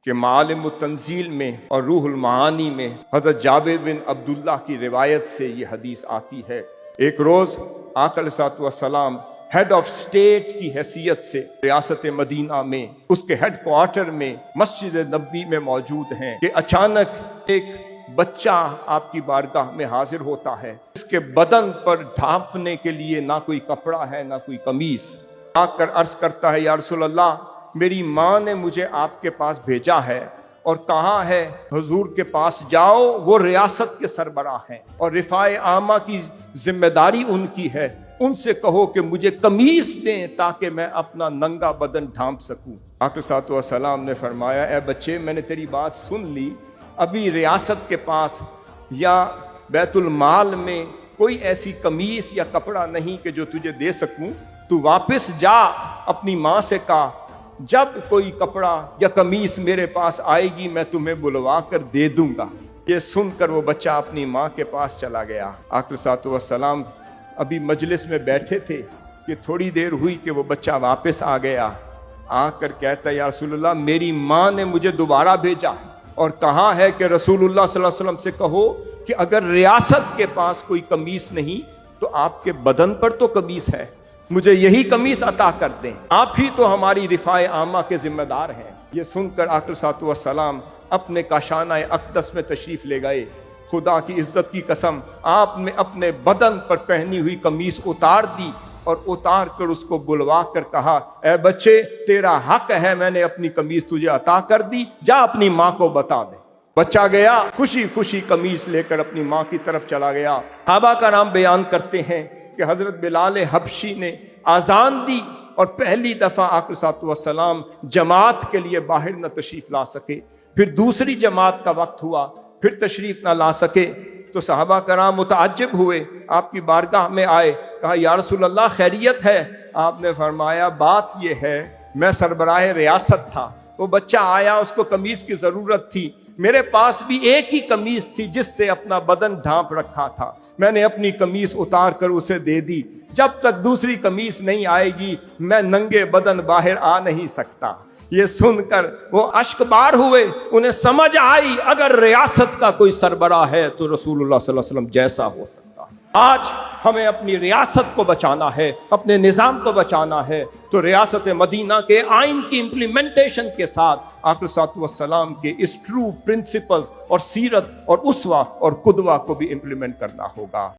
کہ معالم التنزیل میں اور روح المعانی میں حضرت جابر بن عبداللہ کی روایت سے یہ حدیث آتی ہے۔ ایک روز آقا علیہ الصلوۃ والسلام ہیڈ آف اسٹیٹ کی حیثیت سے ریاست مدینہ میں اس کے ہیڈ کوارٹر میں مسجد نبوی میں موجود ہیں کہ اچانک ایک بچہ آپ کی بارگاہ میں حاضر ہوتا ہے۔ اس کے بدن پر ڈھانپنے کے لیے نہ کوئی کپڑا ہے نہ کوئی قمیص۔ آ کر عرض کرتا ہے یا رسول اللہ، میری ماں نے مجھے آپ کے پاس بھیجا ہے اور کہا ہے حضور کے پاس جاؤ، وہ ریاست کے سربراہ ہیں اور رفاع عامہ کی ذمہ داری ان کی ہے، ان سے کہو کہ مجھے قمیص دیں تاکہ میں اپنا ننگا بدن ڈھانپ سکوں۔ آقا صلی اللہ علیہ وسلم نے فرمایا اے بچے، میں نے تیری بات سن لی، ابھی ریاست کے پاس یا بیت المال میں کوئی ایسی قمیص یا کپڑا نہیں کہ جو تجھے دے سکوں، تو واپس جا، اپنی ماں سے کہا جب کوئی کپڑا یا قمیص میرے پاس آئے گی میں تمہیں بلوا کر دے دوں گا۔ یہ سن کر وہ بچہ اپنی ماں کے پاس چلا گیا۔ آقا صلی اللہ علیہ وسلم ابھی مجلس میں بیٹھے تھے کہ تھوڑی دیر ہوئی کہ وہ بچہ واپس آ گیا، آ کر کہتا ہے یا رسول اللہ، میری ماں نے مجھے دوبارہ بھیجا اور کہا ہے کہ رسول اللہ صلی اللہ علیہ وسلم سے کہو کہ اگر ریاست کے پاس کوئی قمیص نہیں تو آپ کے بدن پر تو قمیص ہے، مجھے یہی قمیص عطا کر دیں، آپ ہی تو ہماری رفاع عامہ کے ذمہ دار ہیں۔ یہ سن کر آقا صلی اللہ علیہ وسلم اپنے کاشانہ اقدس میں تشریف لے گئے۔ خدا کی عزت کی قسم، آپ نے اپنے بدن پر پہنی ہوئی قمیص اتار دی اور اتار کر اس کو بلوا کر کہا اے بچے، تیرا حق ہے، میں نے اپنی قمیص تجھے عطا کر دی، جا اپنی ماں کو بتا دے۔ بچہ گیا، خوشی خوشی قمیص لے کر اپنی ماں کی طرف چلا گیا۔ صحابہ کا نام بیان کرتے ہیں کہ حضرت بلال حبشی نے آذان دی اور پہلی دفعہ آقا صلی اللہ علیہ وسلم جماعت کے لیے باہر نہ تشریف لا سکے، پھر دوسری جماعت کا وقت ہوا، پھر تشریف نہ لا سکے، تو صحابہ کرام متعجب ہوئے، آپ کی بارگاہ میں آئے، کہا یا رسول اللہ خیریت ہے؟ آپ نے فرمایا بات یہ ہے میں سربراہ ریاست تھا، وہ بچہ آیا، اس کو قمیص کی ضرورت تھی، میرے پاس بھی ایک ہی قمیص تھی جس سے اپنا بدن ڈھانپ رکھا تھا، میں نے اپنی قمیص اتار کر اسے دے دی، جب تک دوسری قمیص نہیں آئے گی میں ننگے بدن باہر آ نہیں سکتا۔ یہ سن کر وہ اشک بار ہوئے، انہیں سمجھ آئی اگر ریاست کا کوئی سربراہ ہے تو رسول اللہ صلی اللہ علیہ وسلم جیسا ہو سکتا۔ آج ہمیں اپنی ریاست کو بچانا ہے، اپنے نظام کو بچانا ہے، تو ریاست مدینہ کے آئین کی امپلیمنٹیشن کے ساتھ آقا صلی اللہ علیہ وسلم کے اس ٹرو پرنسپلز اور سیرت اور اسوہ اور قدوہ کو بھی امپلیمنٹ کرنا ہوگا۔